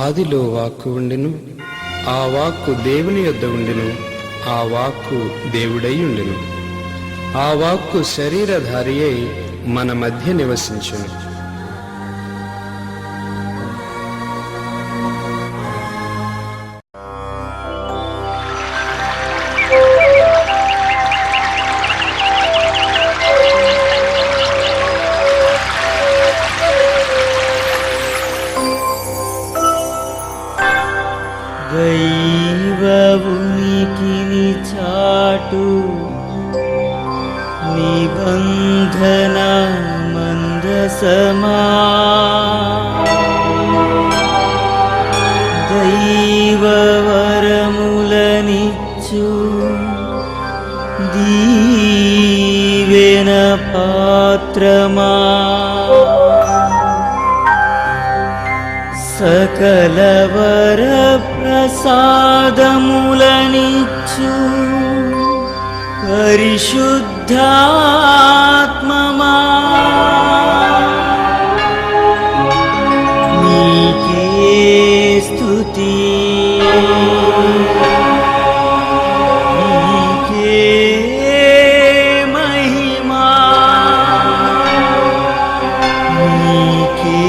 ఆదిలో వాక్కు ఉండెను, ఆ వాక్కు దేవుని యొద్ద ఉండెను, ఆ వాక్కు దేవుడై ఉండెను. ఆ వాక్కు శరీరధారి అయి మన మధ్య నివసించెను. దైవ ఉనికిని చాటు నిబంధన మందసమా, దైవ వరములనిచ్చు దీవెన పాత్రమా, సకల వర ప్రసాదములనిచ్చు పరిశుద్ధాత్మమా, నీకే స్తుతి, నీకే మహిమా, నీకే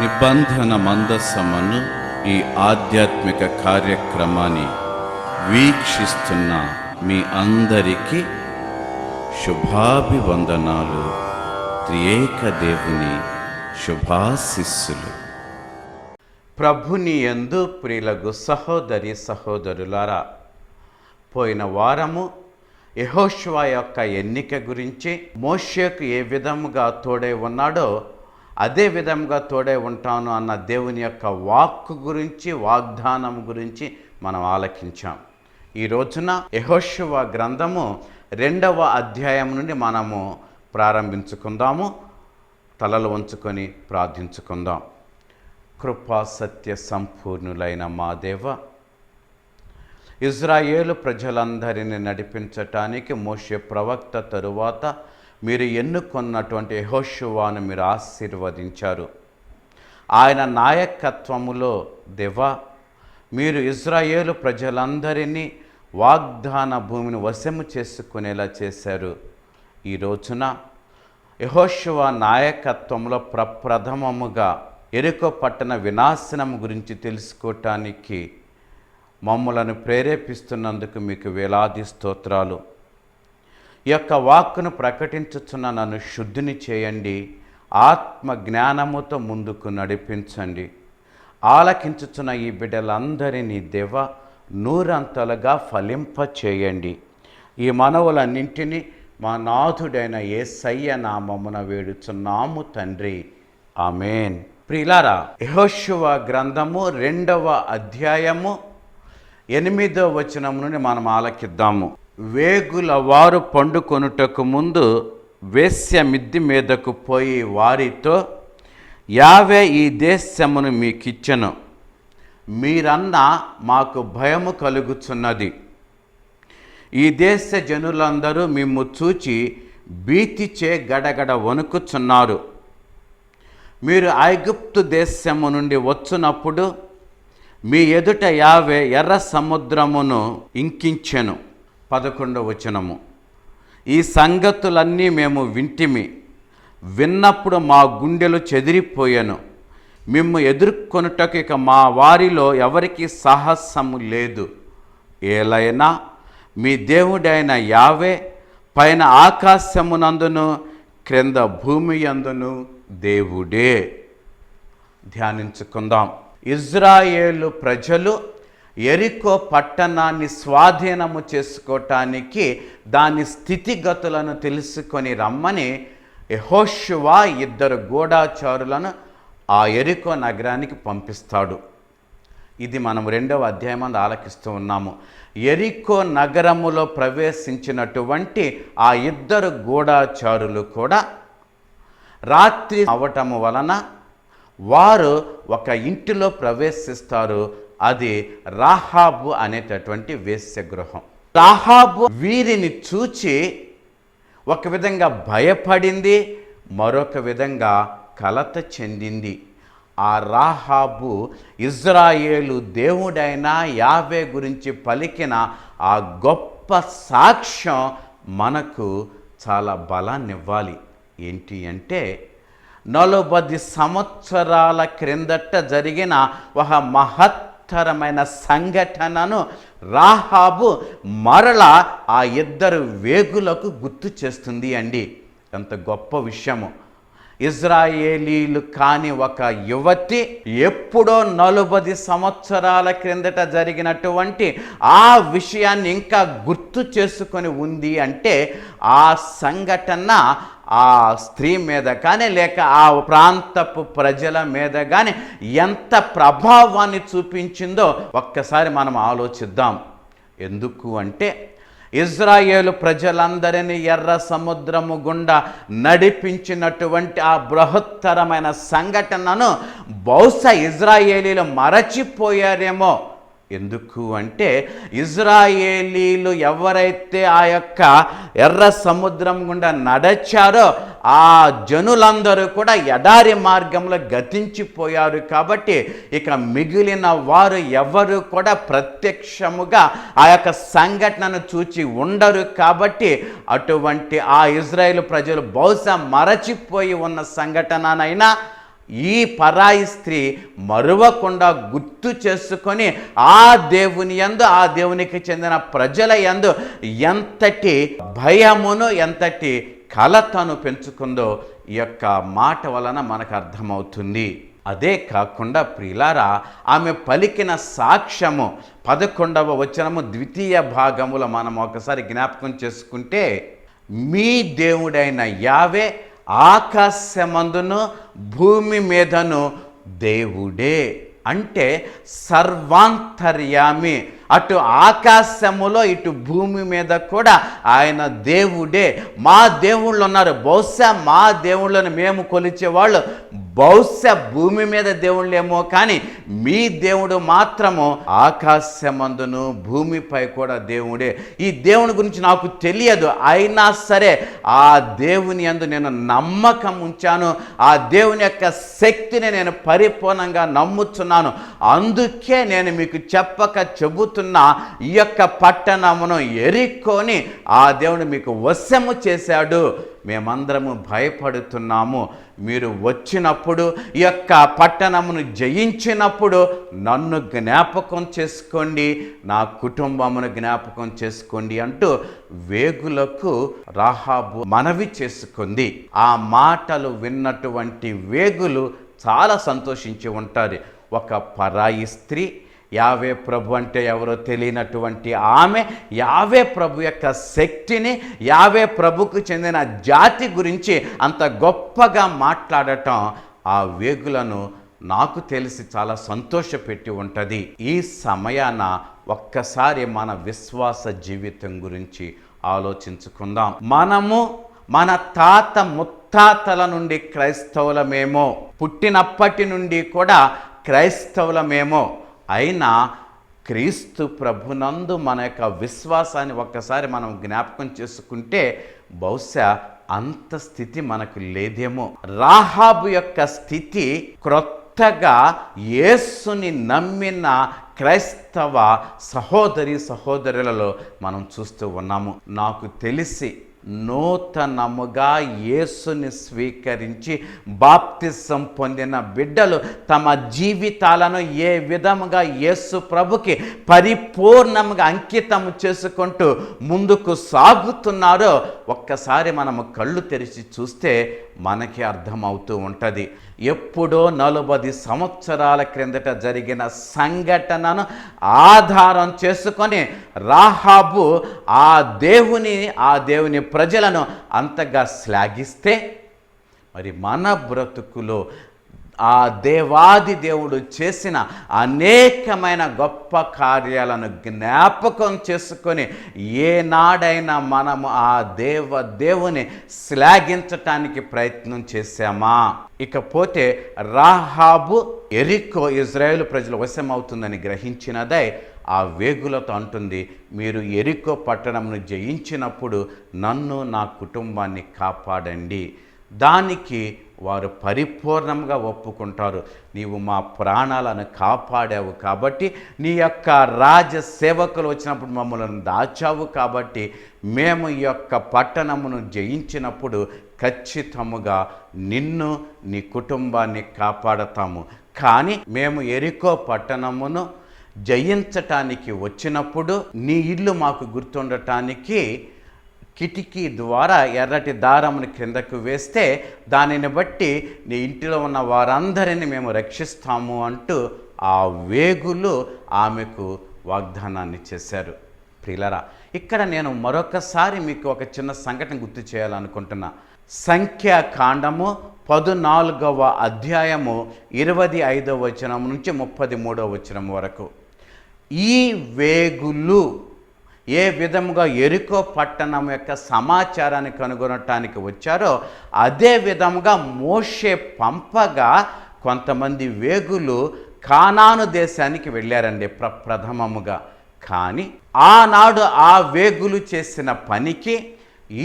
నిబంధన మందసమను ఈ ఆధ్యాత్మిక కార్యక్రమాన్ని వీక్షిస్తున్న మీ అందరికీ శుభాభివందనాలు. త్రియేక దేవుని శుభాశిస్సులు. ప్రభుని యందు ప్రియులగు సహోదరి సహోదరులారా, పోయిన వారము యెహోషువ యొక్క ఎన్నిక గురించి, మోషేకు ఏ విధముగా తోడై ఉన్నాడో అదే విధంగా తోడే ఉంటాను అన్న దేవుని యొక్క వాక్కు గురించి, వాగ్దానం గురించి మనం ఆలకించాం. ఈ రోజున యెహోషువ గ్రంథము 2వ అధ్యాయం నుండి మనము ప్రారంభించుకుందాము. తలలు వంచుకొని ప్రార్థించుకుందాం. కృపా సత్య సంపూర్ణులైన మా దేవ, ఇజ్రాయేలు ప్రజలందరినీ నడిపించటానికి మోషే ప్రవక్త తరువాత మీరు ఎన్నుకొన్నటువంటి యెహోషువను మీరు ఆశీర్వదించారు. ఆయన నాయకత్వములో దేవా, మీరు ఇజ్రాయేలు ప్రజలందరినీ వాగ్దాన భూమిని వశము చేసుకునేలా చేశారు. ఈ రోజున యెహోషువ నాయకత్వంలో ప్రప్రథమముగా యెరికో పట్టణ వినాశనం గురించి తెలుసుకోవటానికి మమ్మలను ప్రేరేపిస్తున్నందుకు మీకు వేలాది స్తోత్రాలు. ఈ యొక్క వాక్కును ప్రకటించుచున్న నన్ను శుద్ధిని చేయండి, ఆత్మ జ్ఞానముతో ముందుకు నడిపించండి. ఆలకించుచున్న ఈ బిడ్డలందరినీ దేవ నూరంతలుగా ఫలింప చేయండి. ఈ మనవులన్నింటినీ మా నాథుడైన యేసయ్య నామమున వేడుచున్నాము తండ్రి, ఆమేన్. ప్రియులారా, యెహోషువ గ్రంథము 2వ అధ్యాయము 8వ వచనం నుండి మనం ఆలకిద్దాము. వేగుల వారు పండుకొనుటకు ముందు వేశ్య మిద్ది మీదకు పోయి వారితో, యావే ఈ దేశమును మీకిచ్చెను, మీరన్నా మాకు భయము కలుగుచున్నది. ఈ దేశ జనులందరూ మిమ్ము చూచి భీతిచే గడగడ వణుకుచున్నారు. మీరు ఐగుప్తు దేశము నుండి వచ్చునప్పుడు మీ ఎదుట యావే ఎర్ర సముద్రమును ఇంకించెను. 11వ వచనము. ఈ సంగతులన్నీ మేము వింటిమి, విన్నప్పుడు మా గుండెలు చెదిరిపోయాను. మిమ్ము ఎదుర్కొనుటకు ఇక మా వారిలో ఎవరికి సాహసము లేదు. ఏలైనా మీ దేవుడైన యావే పైన ఆకాశమునందును క్రింద భూమి యందును దేవుడే. ధ్యానించుకుందాం. ఇజ్రాయేలు ప్రజలు యెరికో పట్టణాన్ని స్వాధీనము చేసుకోవటానికి దాని స్థితిగతులను తెలుసుకొని రమ్మని యెహోషువ 2 గూఢచారులను ఆ యెరికో నగరానికి పంపిస్తాడు. ఇది మనం 2వ అధ్యాయం అందు ఆలకిస్తూ ఉన్నాము. యెరికో నగరములో ప్రవేశించినటువంటి ఆ 2 గూఢచారులు కూడా రాత్రి అవటము వలన వారు ఒక ఇంటిలో ప్రవేశిస్తారు. అది రాహాబు అనేటటువంటి వేశ్యగృహం. రాహాబు వీరిని చూచి ఒక విధంగా భయపడింది, మరొక విధంగా కలత చెందింది. ఆ రాహాబు ఇజ్రాయేలు దేవుడైన యావే గురించి పలికిన ఆ గొప్ప సాక్ష్యం మనకు చాలా బలాన్ని ఇవ్వాలి. ఏంటి అంటే 40 సంవత్సరాల క్రిందట జరిగిన ఒక మహత్తరమైన సంఘటనను రాహాబు మరలా ఆ 2 వేగులకు గుర్తు చేస్తుంది అండి. ఎంత గొప్ప విషయము! ఇజ్రాయేలీలు కాని ఒక యువతి ఎప్పుడో 40 సంవత్సరాల క్రిందట జరిగినటువంటి ఆ విషయాన్ని ఇంకా గుర్తు చేసుకొని ఉంది అంటే ఆ సంఘటన ఆ స్త్రీ మీద కానీ లేక ఆ ప్రాంతపు ప్రజల మీద కానీ ఎంత ప్రభావాన్ని చూపించిందో ఒక్కసారి మనం ఆలోచిద్దాం. ఎందుకు అంటే ఇజ్రాయేలు ప్రజలందరినీ ఎర్ర సముద్రము గుండా నడిపించినటువంటి ఆ బృహత్తరమైన సంఘటనను బహుశా ఇజ్రాయేలీలు మరచిపోయారేమో. ఎందుకు అంటే ఇజ్రాయేలీలు ఎవరైతే ఆ యొక్క ఎర్ర సముద్రం గుండా నడిచారో ఆ జనులందరూ కూడా ఎడారి మార్గంలో గతించిపోయారు. కాబట్టి ఇక మిగిలిన వారు ఎవరు కూడా ప్రత్యక్షముగా ఆ యొక్క సంఘటనను చూచి ఉండరు. కాబట్టి అటువంటి ఆ ఇజ్రాయేలు ప్రజలు బహుశా మరచిపోయి ఉన్న సంఘటననైనా ఈ పరాయి స్త్రీ మరువకుండా గుర్తు చేసుకొని ఆ దేవుని యందు ఆ దేవునికి చెందిన ప్రజల యందు ఎంతటి భయమును ఎంతటి కలతను పెంచుకుందో ఈ యొక్క మాట వలన మనకు అర్థమవుతుంది. అదే కాకుండా ప్రియులారా, ఆమె పలికిన సాక్ష్యము 11వ వచనము 2వ భాగములో మనం ఒకసారి జ్ఞాపకం చేసుకుంటే, మీ దేవుడైన యావే ఆకాశమందును భూమి మీదను దేవుడే అంటే సర్వాంతర్యామి. అటు ఆకాశములో ఇటు భూమి మీద కూడా ఆయన దేవుడే. మా దేవుళ్ళు ఉన్నారు. బహుశా మా దేవుళ్ళను మేము కొలిచేవాళ్ళు బహుశా భూమి మీద దేవుళ్ళేమో, కానీ మీ దేవుడు మాత్రము ఆకాశమందును భూమిపై కూడా దేవుడే. ఈ దేవుని గురించి నాకు తెలియదు, అయినా సరే ఆ దేవుని యందు నేను నమ్మకం ఉంచాను. ఆ దేవుని యొక్క శక్తిని నేను పరిపూర్ణంగా నమ్ముతున్నాను. అందుకే నేను మీకు చెప్పక చెబుతున్నా, ఈ యొక్క పట్టణమును యెరికోని ఆ దేవుడు మీకు వశము చేశాడు. మేమందరము భయపడుతున్నాము. మీరు వచ్చినప్పుడు ఈ యొక్క పట్టణమును జయించినప్పుడు నన్ను జ్ఞాపకం చేసుకోండి, నా కుటుంబమును జ్ఞాపకం చేసుకోండి అంటూ వేగులకు రాహాబు మనవి చేసుకుంది. ఆ మాటలు విన్నటువంటి వేగులు చాలా సంతోషించి ఉంటారు. ఒక పరాయి స్త్రీ, యావే ప్రభు అంటే ఎవరో తెలియనటువంటి ఆమె యావే ప్రభు యొక్క శక్తిని, యావే ప్రభుకు చెందిన జాతి గురించి అంత గొప్పగా మాట్లాడటం ఆ వేగులను నాకు తెలిసి చాలా సంతోషపెట్టి ఉంటుంది. ఈ సమయాన ఒక్కసారి మన విశ్వాస జీవితం గురించి ఆలోచించుకుందాం. మనము మన తాత ముత్తాతల నుండి క్రైస్తవులమేమో, పుట్టినప్పటి నుండి కూడా క్రైస్తవులమేమో, అయినా క్రీస్తు ప్రభునందు మన యొక్క విశ్వాసాన్ని ఒక్కసారి మనం జ్ఞాపకం చేసుకుంటే బహుశా అంత స్థితి మనకు లేదేమో. రాహాబు యొక్క స్థితి క్రొత్తగా యేసుని నమ్మిన క్రైస్తవ సహోదరి సహోదరులలో మనం చూస్తూ ఉన్నాము. నాకు తెలిసి నూతనముగా యేసుని స్వీకరించి బాప్తిసం పొందిన బిడ్డలు తమ జీవితాలను ఏ విధముగా యేసు ప్రభుకి పరిపూర్ణంగా అంకితం చేసుకుంటూ ముందుకు సాగుతున్నారో ఒక్కసారి మనము కళ్ళు తెరిచి చూస్తే మనకి అర్థమవుతూ ఉంటుంది. ఎప్పుడో 40 సంవత్సరాల క్రిందట జరిగిన సంఘటనను ఆధారం చేసుకొని రాహాబు ఆ దేవుని ప్రజలను అంతగా శ్లాఘిస్తే, మరి మన బ్రతుకులో ఆ దేవాది దేవుడు చేసిన అనేకమైన గొప్ప కార్యాలను జ్ఞాపకం చేసుకొని ఏనాడైనా మనము ఆ దేవుని శ్లాఘించటానికి ప్రయత్నం చేశామా? ఇకపోతే రాహాబు యెరికో ఇజ్రాయేలు ప్రజల వశమవుతుందని గ్రహించినదై ఆ వేగులతో అంటుంది, మీరు యెరికో పట్టణంను జయించినప్పుడు నన్ను నా కుటుంబాన్ని కాపాడండి. దానికి వారు పరిపూర్ణంగా ఒప్పుకుంటారు. నీవు మా ప్రాణాలను కాపాడావు కాబట్టి, నీ యొక్క రాజ సేవకులు వచ్చినప్పుడు మమ్మల్ని దాచావు కాబట్టి, మేము ఈ యొక్క పట్టణమును జయించినప్పుడు ఖచ్చితముగా నిన్ను నీ కుటుంబాన్ని కాపాడతాము. కానీ మేము యెరికో పట్టణమును జయించటానికి వచ్చినప్పుడు నీ ఇల్లు మాకు గుర్తుండటానికి కిటికీ ద్వారా ఎర్రటి దారమును క్రిందకు వేస్తే దానిని బట్టి నీ ఇంటిలో ఉన్న వారందరినీ మేము రక్షిస్తాము అంటూ ఆ వేగులు ఆమెకు వాగ్దానాన్ని చేశారు. ప్రియులారా, ఇక్కడ నేను మరొకసారి మీకు ఒక చిన్న సంఘటన గుర్తు చేయాలనుకుంటున్నా. సంఖ్యాకాండము 14వ అధ్యాయము 25వ వచనం నుంచి 33వ వచనం వరకు ఈ వేగులు ఏ విధముగా యెరికో పట్టణం యొక్క సమాచారాన్ని కనుగొనటానికి వచ్చారో అదే విధముగా మోషే పంపగా కొంతమంది వేగులు కానాను దేశానికి వెళ్ళారండి ప్రథమముగా. కానీ ఆనాడు ఆ వేగులు చేసిన పనికి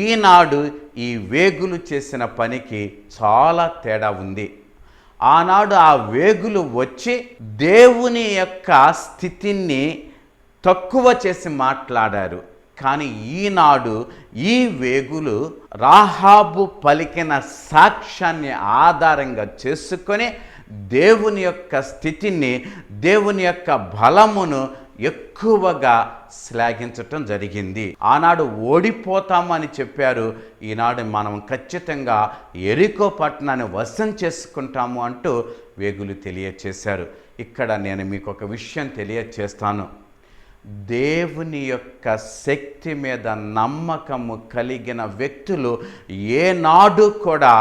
ఈనాడు ఈ వేగులు చేసిన పనికి చాలా తేడా ఉంది. ఆనాడు ఆ వేగులు వచ్చి దేవుని యొక్క స్థితిని తక్కువ చేసి మాట్లాడారు. కానీ ఈనాడు ఈ వేగులు రాహాబు పలికిన సాక్ష్యాన్ని ఆధారంగా చేసుకొని దేవుని యొక్క స్థితిని, దేవుని యొక్క బలమును ఎక్కువగా శ్లాఘించటం జరిగింది. ఆనాడు ఓడిపోతామని చెప్పారు, ఈనాడు మనం ఖచ్చితంగా యెరికో పట్టణాన్ని వశం చేసుకుంటాము అంటూ వేగులు తెలియచేశారు. ఇక్కడ నేను మీకు ఒక విషయం తెలియచేస్తాను. దేవుని యొక్క శక్తి మీద నమ్మకము కలిగిన వ్యక్తులు ఏనాడు కూడా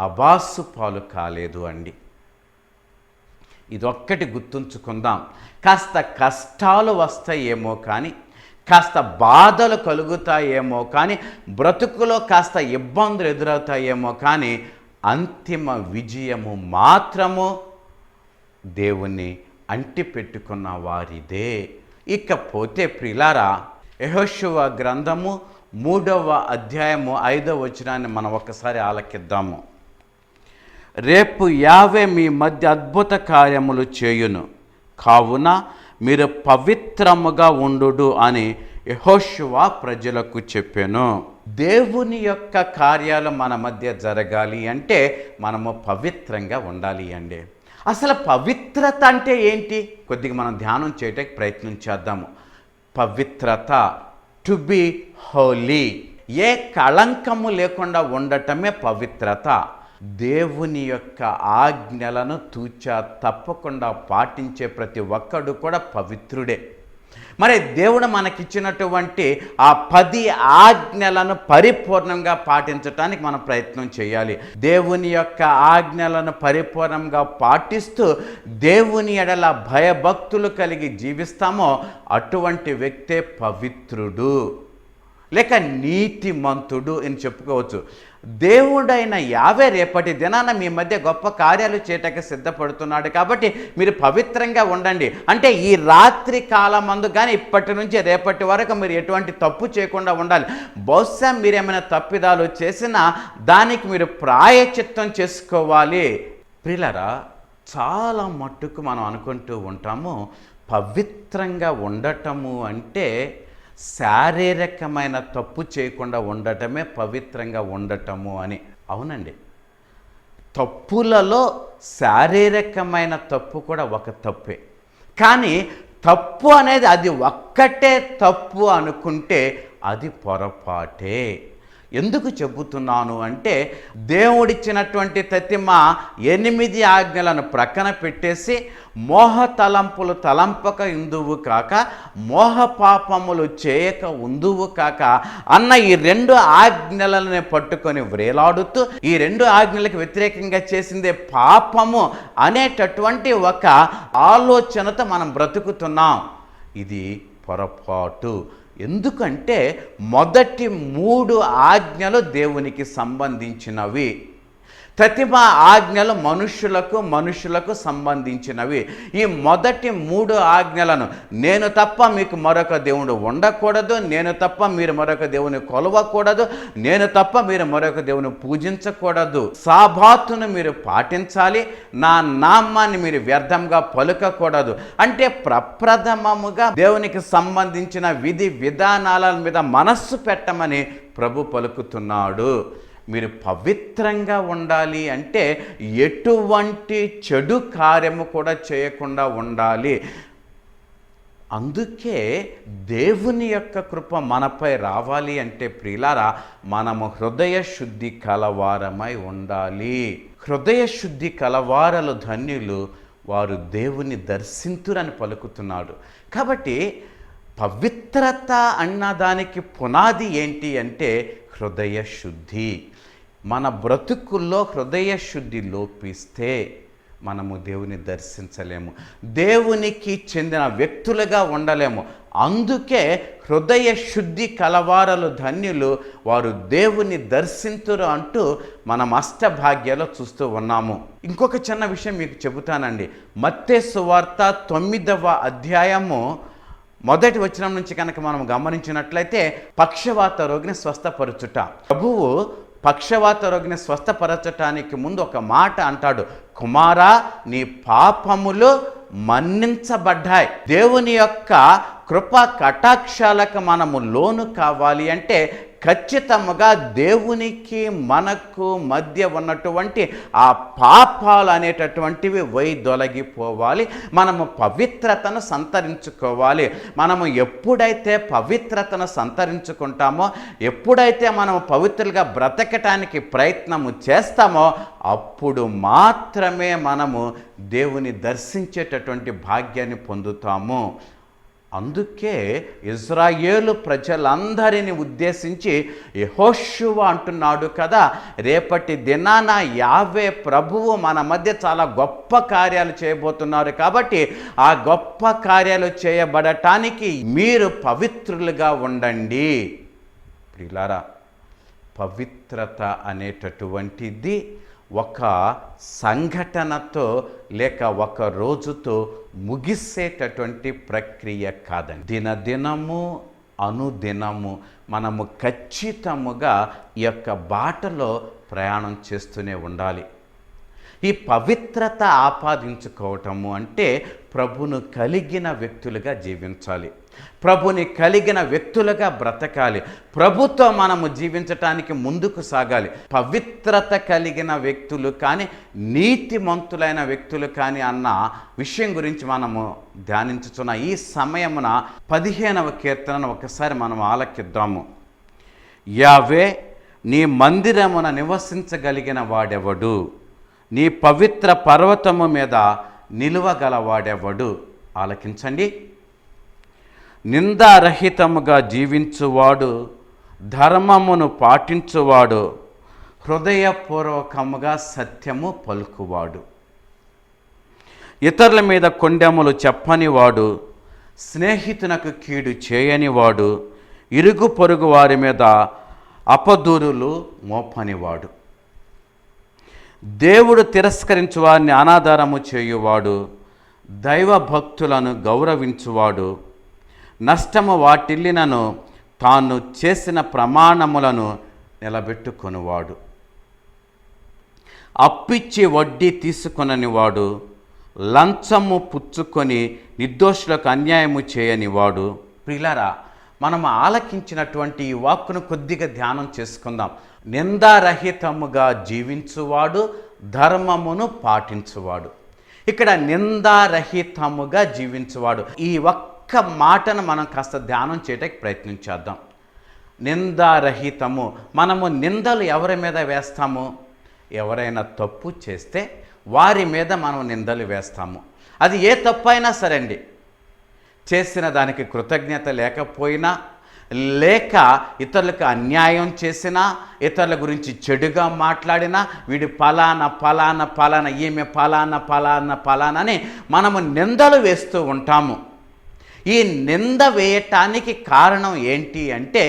అబాసు పాలు కాలేదు అండి. ఇదొక్కటి గుర్తుంచుకుందాం. కాస్త కష్టాలు వస్తాయేమో కానీ, కాస్త బాధలు కలుగుతాయేమో కానీ, బ్రతుకులో కాస్త ఇబ్బందులు ఎదురవుతాయేమో కానీ, అంతిమ విజయము మాత్రము దేవుణ్ణి అంటిపెట్టుకున్న వారిదే. ఇకపోతే ప్రియులారా, యెహోషువ గ్రంథము 3వ అధ్యాయము 5వ వచనాన్ని మనం ఒకసారి ఆలకిద్దాము. రేపు యావే మీ మధ్య అద్భుత కార్యములు చేయును, కావున మీరు పవిత్రముగా ఉండు అని యెహోషువ ప్రజలకు చెప్పాను. దేవుని యొక్క కార్యాలు మన మధ్య జరగాలి అంటే మనము పవిత్రంగా ఉండాలి అండి. అసలు పవిత్రత అంటే ఏంటి? కొద్దిగా మనం ధ్యానం చేయడానికి ప్రయత్నం చేద్దాము. పవిత్రత, టు బి హోలీ, ఏ కళంకము లేకుండా ఉండటమే పవిత్రత. దేవుని యొక్క ఆజ్ఞలను తూచా తప్పకుండా పాటించే ప్రతి ఒక్కడు కూడా పవిత్రుడే. మరి దేవుడు మనకిచ్చినటువంటి ఆ 10 ఆజ్ఞలను పరిపూర్ణంగా పాటించటానికి మనం ప్రయత్నం చేయాలి. దేవుని యొక్క ఆజ్ఞలను పరిపూర్ణంగా పాటిస్తూ దేవుని ఎడల భయభక్తులు కలిగి జీవిస్తామో అటువంటి వ్యక్తే పవిత్రుడు లేక నీతిమంతుడు అని చెప్పుకోవచ్చు. దేవుడైన యావే రేపటి దినాన మీ మధ్య గొప్ప కార్యాలు చేయటానికి సిద్ధపడుతున్నాడు కాబట్టి మీరు పవిత్రంగా ఉండండి. అంటే ఈ రాత్రి కాలమందు కానీ ఇప్పటి నుంచి రేపటి వరకు మీరు ఎటువంటి తప్పు చేయకుండా ఉండాలి. బహుశా మీరేమైనా తప్పిదాలు చేసినా దానికి మీరు ప్రాయశ్చిత్తం చేసుకోవాలి. ప్రియులారా, చాలా మట్టుకు మనం అనుకుంటూ ఉంటాము పవిత్రంగా ఉండటము అంటే శారీరకమైన తప్పు చేయకుండా ఉండటమే పవిత్రంగా ఉండటము అని. అవునండి, తప్పులలో శారీరకమైన తప్పు కూడా ఒక తప్పే. కానీ తప్పు అనేది అది ఒక్కటే తప్పు అనుకుంటే అది పొరపాటే. ఎందుకు చెబుతున్నాను అంటే, దేవుడిచ్చినటువంటి తతిమ 8 ఆజ్ఞలను ప్రక్కన పెట్టేసి మోహ తలంపులు తలంపక ఇందువు కాక, మోహ పాపములు చేయక ఉందువు కాక అన్న ఈ 2 ఆజ్ఞలను పట్టుకొని వ్రేలాడుతూ ఈ 2 ఆజ్ఞలకు వ్యతిరేకంగా చేసిందే పాపము అనేటటువంటి ఒక ఆలోచనతో మనం బ్రతుకుతున్నాం. ఇది పొరపాటు. ఎందుకంటే మొదటి 3 ఆజ్ఞలు దేవునికి సంబంధించినవి. తతిమ ఆజ్ఞలు మనుషులకు సంబంధించినవి. ఈ మొదటి 3 ఆజ్ఞలను, నేను తప్ప మీకు మరొక దేవుడు ఉండకూడదు, నేను తప్ప మీరు మరొక దేవుని కొలవకూడదు, నేను తప్ప మీరు మరొక దేవుని పూజించకూడదు, సాబాతును మీరు పాటించాలి, నా నామాన్ని మీరు వ్యర్థంగా పలుకకూడదు అంటే ప్రప్రథమముగా దేవునికి సంబంధించిన విధి విధానాల మీద మనస్సు పెట్టమని ప్రభు పలుకుతున్నాడు. మీరు పవిత్రంగా ఉండాలి అంటే ఎటువంటి చెడు కార్యము కూడా చేయకుండా ఉండాలి. అందుకే దేవుని యొక్క కృప మనపై రావాలి అంటే ప్రియులారా, మనము హృదయ శుద్ధి కలవారమై ఉండాలి. హృదయ శుద్ధి కలవారలు ధన్యులు, వారు దేవుని దర్శింతురని పలుకుతున్నాడు. కాబట్టి పవిత్రత అన్నదానికి పునాది ఏంటి అంటే హృదయ శుద్ధి. మన బ్రతుకుల్లో హృదయ శుద్ధి లోపిస్తే మనము దేవుని దర్శించలేము, దేవునికి చెందిన వ్యక్తులుగా ఉండలేము. అందుకే హృదయ శుద్ధి కలవారలు ధన్యులు, వారు దేవుని దర్శింతురు అంటూ మనం అష్టభాగ్యాలు చూస్తూ ఉన్నాము. ఇంకొక చిన్న విషయం మీకు చెబుతానండి. మత్తయి సువార్త 9వ అధ్యాయము 1వ వచనం నుంచి కనుక మనం గమనించినట్లయితే, పక్షవాత రోగిని స్వస్థపరచుట. ప్రభువు పక్షవాత రోగిని స్వస్థపరచటానికి ముందు ఒక మాట అంటాడు, కుమారా నీ పాపములు మన్నించబడ్డాయి. దేవుని యొక్క కృప కటాక్షాలకు మనము లోను కావాలి అంటే ఖచ్చితంగా దేవునికి మనకు మధ్య ఉన్నటువంటి ఆ పాపాలు అనేటటువంటివి వైదొలగిపోవాలి. మనము పవిత్రతను సంతరించుకోవాలి. మనము ఎప్పుడైతే పవిత్రతను సంతరించుకుంటామో, ఎప్పుడైతే మనము పవిత్రులుగా బ్రతకటానికి ప్రయత్నము చేస్తామో, అప్పుడు మాత్రమే మనము దేవుని దర్శించేటటువంటి భాగ్యాన్ని పొందుతాము. అందుకే ఇజ్రాయేలు ప్రజలందరిని ఉద్దేశించి యెహోషువ అంటున్నాడు కదా, రేపటి దినాన యావే ప్రభువు మన మధ్య చాలా గొప్ప కార్యాలు చేయబోతున్నారు. కాబట్టి ఆ గొప్ప కార్యాలు చేయబడటానికి మీరు పవిత్రులుగా ఉండండి. ప్రియులారా, పవిత్రత అనేటటువంటిది ఒక సంఘటనతో లేక ఒక రోజుతో ముగిసేటటువంటి ప్రక్రియ కాదండి. దినదినము అనుదినము మనము ఖచ్చితముగా ఈ యొక్క బాటలో ప్రయాణం చేస్తూనే ఉండాలి. ఈ పవిత్రత ఆపాదించుకోవటము అంటే ప్రభును కలిగిన వ్యక్తులుగా జీవించాలి, ప్రభుని కలిగిన వ్యక్తులుగా బ్రతకాలి, ప్రభుతో మనము జీవించటానికి ముందుకు సాగాలి. పవిత్రత కలిగిన వ్యక్తులు కానీ, నీతిమంతులైన వ్యక్తులు కానీ అన్న విషయం గురించి మనము ధ్యానించుతున్న ఈ సమయమున 15వ కీర్తనను ఒకసారి మనం ఆలకిద్దాము. యావే నీ మందిరమున నివసించగలిగిన వాడెవడు, నీ పవిత్ర పర్వతము మీద నిలువగలవాడెవడు. ఆలకించండి. నిందారహితముగా జీవించువాడు, ధర్మమును పాటించువాడు, హృదయపూర్వకముగా సత్యము పలుకువాడు, ఇతరుల మీద కొండెములు చెప్పనివాడు, స్నేహితునకు కీడు చేయనివాడు, ఇరుగు పొరుగు వారి మీద అపదూరులు మోపనివాడు, దేవుడు తిరస్కరించు వారిని అనాదరము చేయువాడు, దైవ భక్తులను గౌరవించువాడు, నష్టము వాటిల్లినను తాను చేసిన ప్రమాణములను నిలబెట్టుకొనివాడు, అప్పిచ్చి వడ్డీ తీసుకొననివాడు, లంచము పుచ్చుకొని నిర్దోషులకు అన్యాయము చేయనివాడు. ప్రియులారా, మనం ఆలకించినటువంటి ఈ వాక్కును కొద్దిగా ధ్యానం చేసుకుందాం. నిందారహితముగా జీవించువాడు, ధర్మమును పాటించువాడు. ఇక్కడ నిందారహితముగా జీవించువాడు, ఈ ఒక్క మాటను మనం కాస్త ధ్యానం చేయడానికి ప్రయత్నించేద్దాం. నిందారహితము. మనము నిందలు ఎవరి మీద వేస్తాము? ఎవరైనా తప్పు చేస్తే వారి మీద మనం నిందలు వేస్తాము. అది ఏ తప్పు అయినా సరే అండి. చేసిన దానికి కృతజ్ఞత లేకపోయినా, లేక ఇతరులకు అన్యాయం చేసినా, ఇతరుల గురించి చెడుగా మాట్లాడినా, వీడి ఫలానా ఫలానా ఫలానా, ఈమె ఫలానా ఫలానా ఫలానా అని మనము నిందలు వేస్తూ ఉంటాము. ఈ నింద వేయటానికి కారణం ఏంటి అంటే,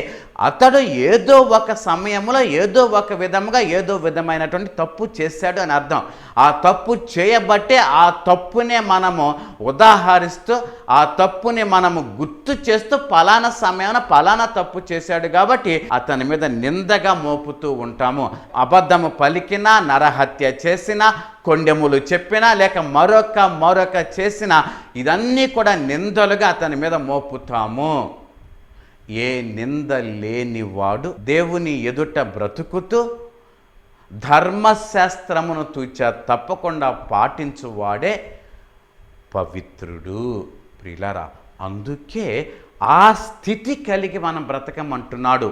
అతడు ఏదో ఒక సమయంలో ఏదో ఒక విధముగా ఏదో విధమైనటువంటి తప్పు చేశాడు అని అర్థం. ఆ తప్పు చేయబట్టే ఆ తప్పునే మనము ఉదాహరిస్తూ, ఆ తప్పుని మనము గుర్తు చేస్తూ, ఫలానా సమయాన ఫలానా తప్పు చేశాడు కాబట్టి అతని మీద నిందగా మోపుతూ ఉంటాము. అబద్ధము పలికినా, నరహత్య చేసినా, కొండెములు చెప్పినా, లేక మరొక చేసినా, ఇదన్నీ కూడా నిందలుగా అతని మీద మోపుతాము. ఏ నింద లేనివాడు దేవుని ఎదుట బ్రతుకుతూ ధర్మశాస్త్రమును తూచా తప్పకుండా పాటించువాడే పవిత్రుడు. ప్రియులారా, అందుకే ఆ స్థితి కలిగి మనం బ్రతకమంటున్నాడు.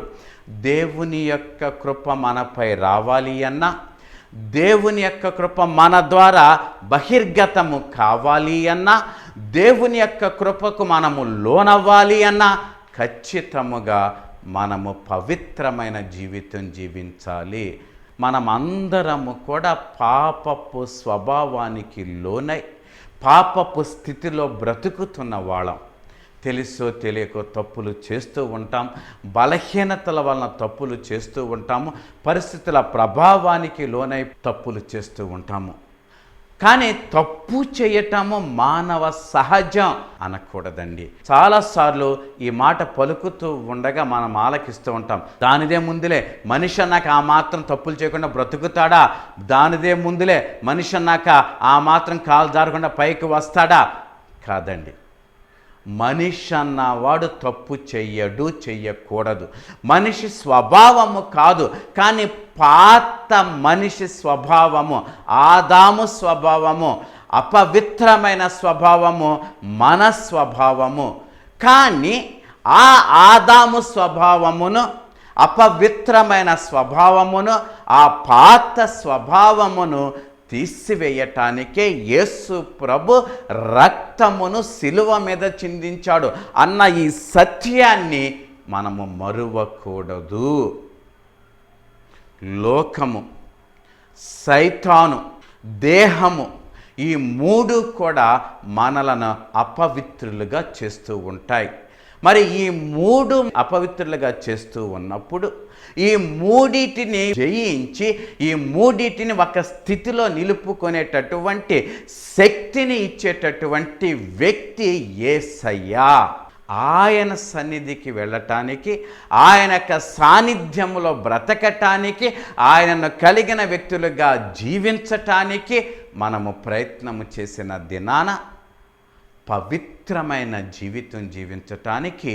దేవుని యొక్క కృప మనపై రావాలి అన్నా, దేవుని యొక్క కృప మన ద్వారా బహిర్గతము కావాలి అన్నా, దేవుని యొక్క కృపకు మనము లోనవ్వాలి అన్నా, ఖచ్చితముగా మనము పవిత్రమైన జీవితం జీవించాలి. మనమందరము కూడా పాపపు స్వభావానికి లోనై పాపపు స్థితిలో బ్రతుకుతున్న వాళ్ళం. తెలుసో తెలియకో తప్పులు చేస్తూ ఉంటాం. బలహీనతల వలన తప్పులు చేస్తూ ఉంటాము. పరిస్థితుల ప్రభావానికి లోనై తప్పులు చేస్తూ ఉంటాము. కానీ తప్పు చేయటము మానవ సహజం అనకూడదండి. చాలాసార్లు ఈ మాట పలుకుతూ ఉండగా మనం ఆలకిస్తూ ఉంటాం. దానిదే ముందులే మనిషి అన్నాక ఆ మాత్రం తప్పులు చేయకుండా బ్రతుకుతాడా? దానిదే ముందులే మనిషి అన్నాక ఆ మాత్రం కాలు జారకుండా పైకి వస్తాడా? కాదండి. మనిషి అన్నవాడు తప్పు చెయ్యడు, చెయ్యకూడదు. మనిషి స్వభావము కాదు, కానీ పాత మనిషి స్వభావము, ఆదాము స్వభావము, అపవిత్రమైన స్వభావము మన స్వభావము. కానీ ఆ ఆదాము స్వభావమును, అపవిత్రమైన స్వభావమును, ఆ పాత స్వభావమును తీసివేయటానికే యేసు ప్రభు రక్తమును శిలువ మీద చిందించాడు అన్న ఈ సత్యాన్ని మనము మరువకూడదు. లోకము, సైతాను, దేహము, ఈ మూడు కూడా మనలను అపవిత్రులుగా చేస్తూ ఉంటాయి. మరి ఈ మూడు అపవిత్రులుగా చేస్తూ ఉన్నప్పుడు ఈ మూడిటిని జయించి ఈ మూడిటిని ఒక స్థితిలో నిలుపుకునేటటువంటి శక్తిని ఇచ్చేటటువంటి వ్యక్తి యేసయ్య. ఆయన సన్నిధికి వెళ్ళటానికి, ఆయన యొక్క సాన్నిధ్యములో బ్రతకటానికి, ఆయనను కలిగిన వ్యక్తులుగా జీవించటానికి మనము ప్రయత్నము చేసిన దినాన పవిత్రమైన జీవితం జీవించటానికి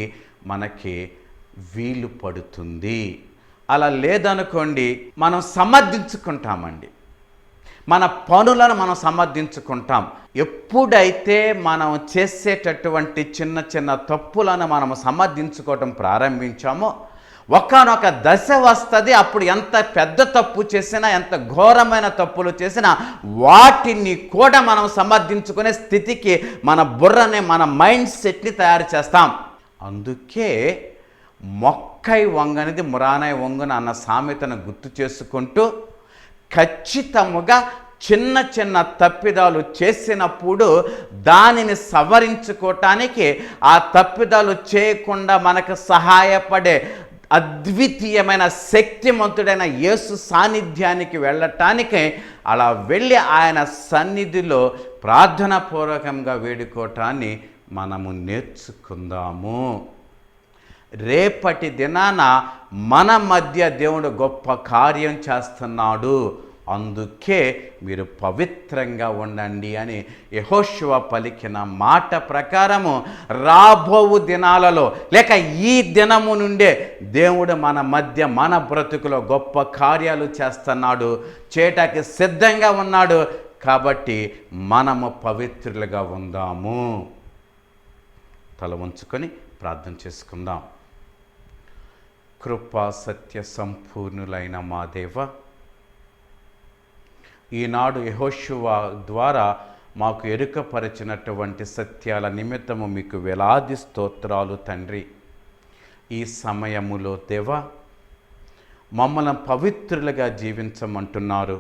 మనకి వీలు పడుతుంది. అలా లేదనుకోండి, మనం సమర్థించుకుంటామండి. మన పనులను మనం సమర్థించుకుంటాం. ఎప్పుడైతే మనం చేసేటటువంటి చిన్న చిన్న తప్పులను మనము సమర్థించుకోవటం ప్రారంభించామో ఒకానొక దశ వస్తుంది. అప్పుడు ఎంత పెద్ద తప్పు చేసినా, ఎంత ఘోరమైన తప్పులు చేసినా వాటిని కూడా మనం సమర్థించుకునే స్థితికి మన బుర్రని, మన మైండ్ సెట్ని తయారు చేస్తాం. అందుకే మొక్కై వంగనిది మురానై వంగున అన్న సామెతను గుర్తు చేసుకుంటూ ఖచ్చితముగా చిన్న చిన్న తప్పిదాలు చేసినప్పుడు దానిని సవరించుకోవటానికి, ఆ తప్పిదాలు చేయకుండా మనకు సహాయపడే అద్వితీయమైన శక్తిమంతుడైన యేసు సాన్నిధ్యానికి వెళ్ళటానికి, అలా వెళ్ళి ఆయన సన్నిధిలో ప్రార్థనాపూర్వకంగా వేడుకోవటాన్ని మనము నేర్చుకుందాము. రేపటి దినాన మన మధ్య దేవుడు గొప్ప కార్యం చేస్తున్నాడు. అందుకే మీరు పవిత్రంగా ఉండండి అని యెహోషువ పలికిన మాట ప్రకారము రాబోవు దినాలలో, లేక ఈ దినము నుండే దేవుడు మన మధ్య, మన బ్రతుకులో గొప్ప కార్యాలు చేస్తున్నాడు, చేయటానికి సిద్ధంగా ఉన్నాడు. కాబట్టి మనము పవిత్రులుగా ఉందాము. తల వంచుకొని ప్రార్థన చేసుకుందాం. కృపా సత్య సంపూర్ణులైన మా దేవ, ఈనాడు యెహోషువ ద్వారా మాకు ఎరుకపరిచినటువంటి సత్యాల నిమిత్తము మీకు వేలాది స్తోత్రాలు తండ్రి. ఈ సమయములో దేవా, మమ్మల్ని పవిత్రులుగా జీవించమంటున్నారు.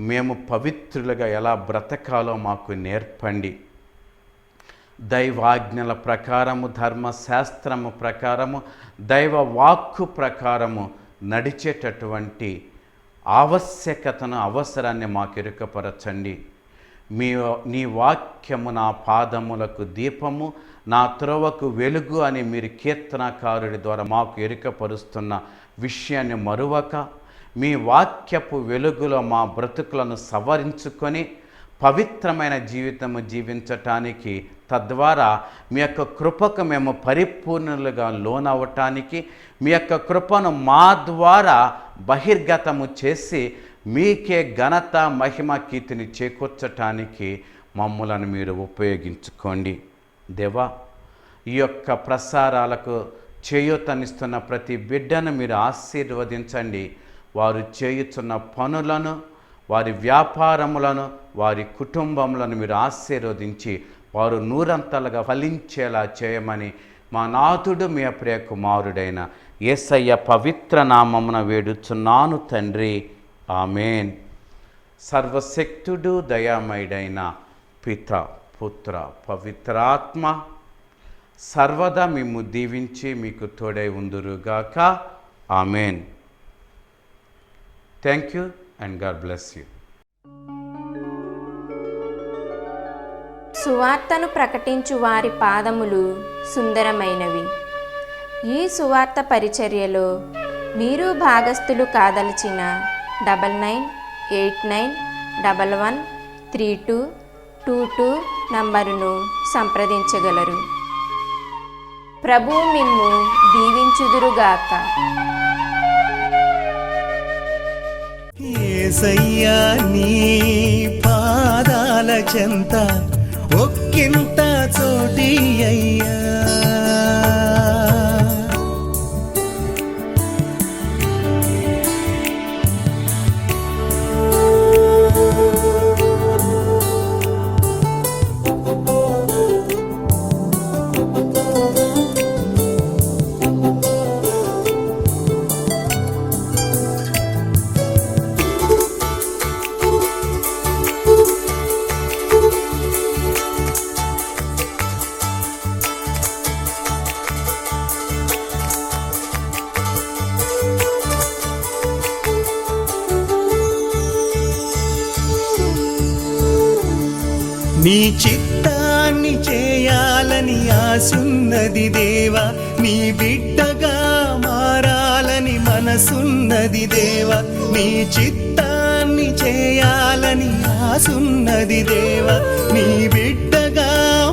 మేము పవిత్రులుగా ఎలా బ్రతకాలో మాకు నేర్పండి. దైవాజ్ఞల ప్రకారము, ధర్మశాస్త్రము ప్రకారము, దైవ వాక్కు ప్రకారము నడిచేటటువంటి ఆవశ్యకతను, అవసరాన్ని మాకు ఎరుకపరచండి. నీ వాక్యము నా పాదములకు దీపము, నా త్రోవకు వెలుగు అని మీరు కీర్తనకారుడి ద్వారా మాకు ఎరుకపరుస్తున్న విషయాన్ని మరువక, మీ వాక్యపు వెలుగులో మా బ్రతుకులను సవరించుకొని పవిత్రమైన జీవితము జీవించటానికి, తద్వారా మీ యొక్క కృపకు మేము పరిపూర్ణులుగా లోనవ్వటానికి, మీ యొక్క కృపను మా ద్వారా బహిర్గతము చేసి మీకే ఘనత, మహిమ, కీర్తిని చేకూర్చటానికి మమ్మలను మీరు ఉపయోగించుకోండి. దేవా, ఈ యొక్క ప్రసారాలకు చేయూతనిస్తున్న ప్రతి బిడ్డను మీరు ఆశీర్వదించండి. వారు చేయుచున్న పనులను, వారి వ్యాపారములను, వారి కుటుంబములను మీరు ఆశీర్వదించి వారు నూరంతలుగా ఫలించేలా చేయమని మా నాథుడు, మీ ప్రియ కుమారుడైన యేసయ్య పవిత్ర నామమున వేడుచున్నాను తండ్రి. ఆమేన్. సర్వశక్తుడు, దయామయుడైన పిత, పుత్ర, పవిత్రాత్మ సర్వదా మిమ్ము దీవించి మీకు తోడై ఉందురుగాక. Amen. Thank you and God bless you. సువార్తను ప్రకటించు వారి పాదములు సుందరమైనవి. ఈ సువార్త పరిచర్యలో మీరు భాగస్థులు కాదలిచిన 9989113222 నంబరును సంప్రదించగలరు. ప్రభువు మిమ్ము దీవించుదురుగాక. యేసయ్యా నీ పాదాల చెంత ఒక్కింత చోటి అయ్యా, నీ చిత్తాన్ని చేయాలని ఆశున్నది దేవా, నీ బిడ్డగా మారాలని మనసున్నది దేవా. నీ చిత్తాన్ని చేయాలని ఆశున్నది దేవా, నీ బిడ్డగా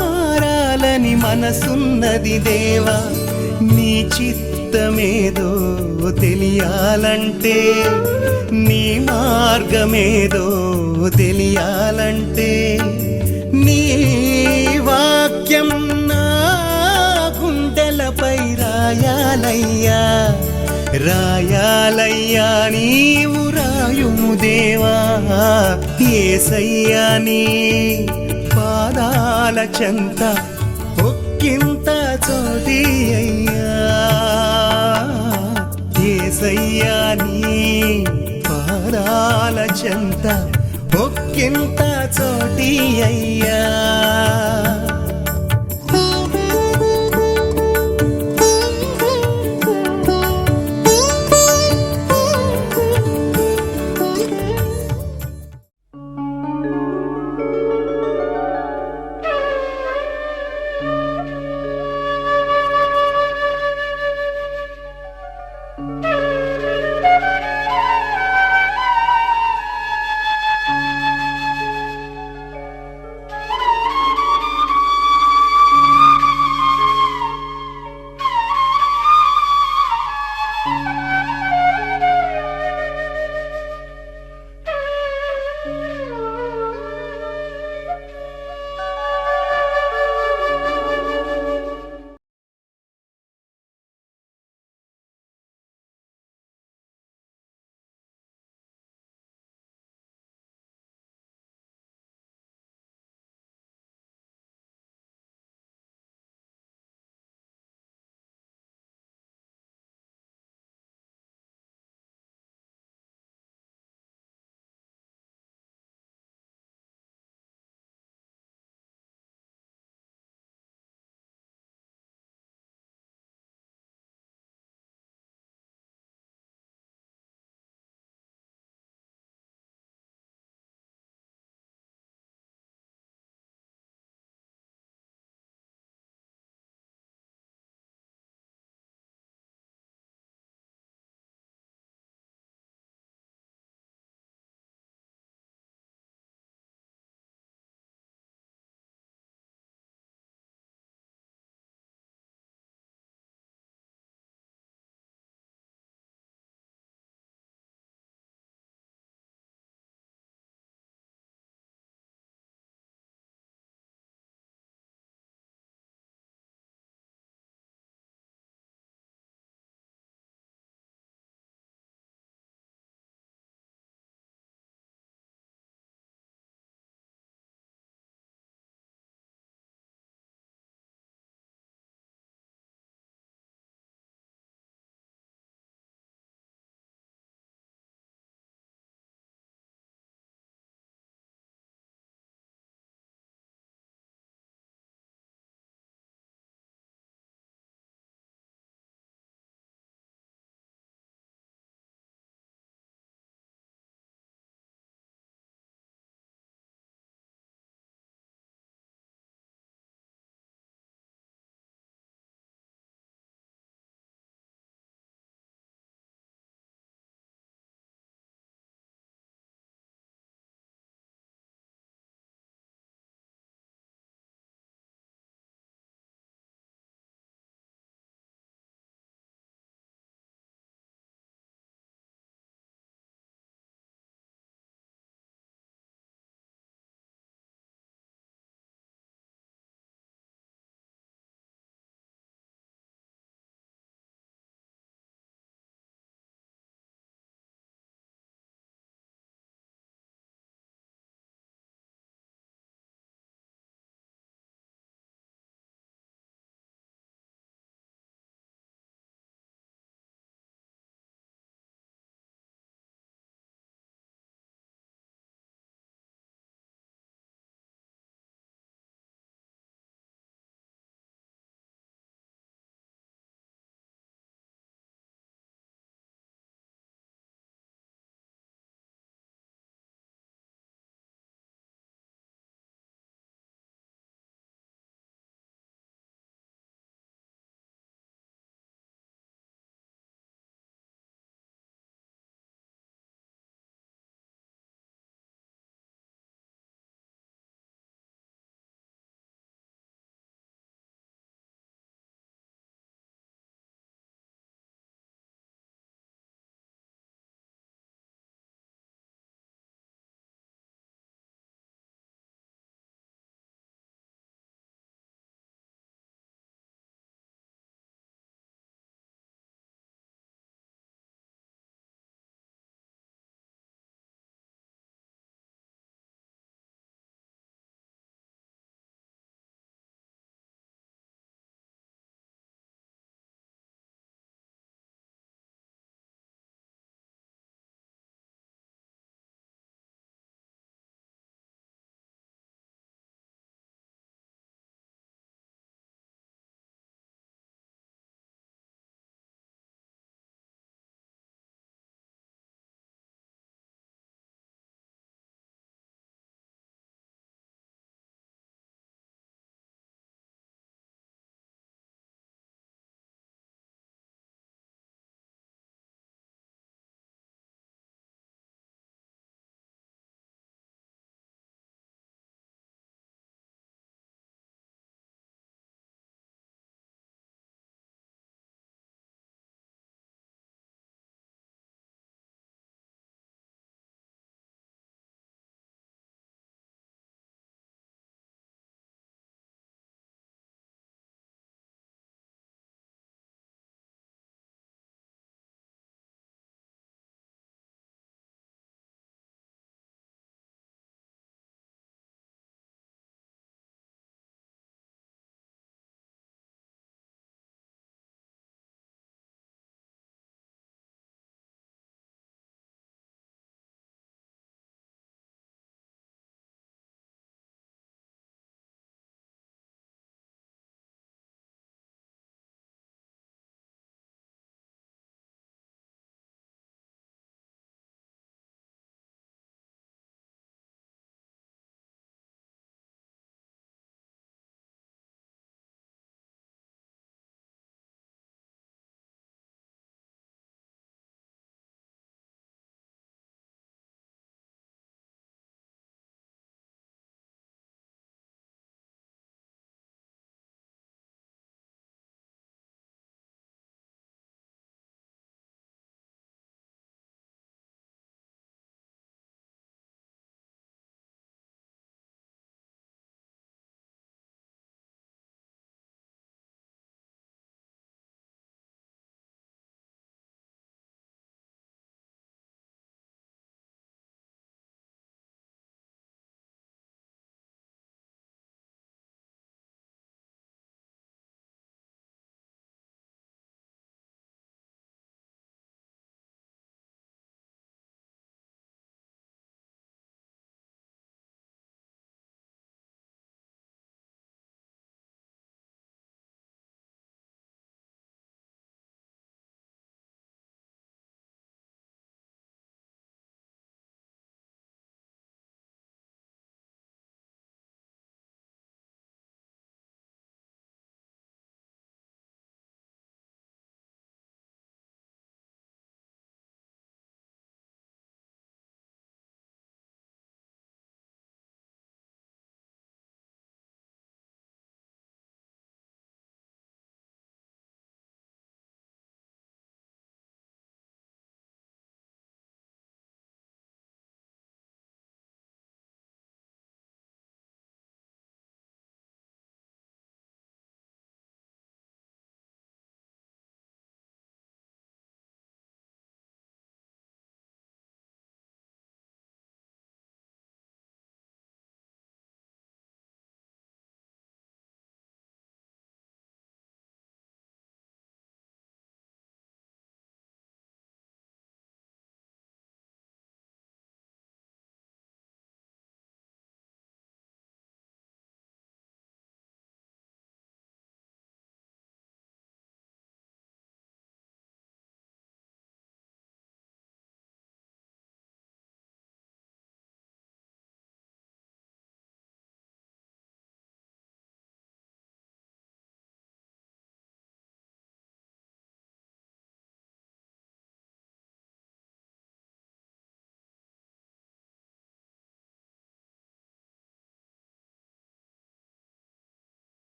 మారాలని మనసున్నది దేవా. నీ చిత్తమేదో తెలియాలంటే, నీ మార్గమేదో తెలియాలంటే, నీ వాక్యం నా గుండెలపై రాయాలయ్యా, రాయాలయ్యా నీవు రాయుము దేవా. యేసయ్యా నీ పాదాల చెంత ఒక్కింత చోటి అయ్యా, యేసయ్యా నీ పాదాల చెంత ఒక్కింత చోటి అయ్యా.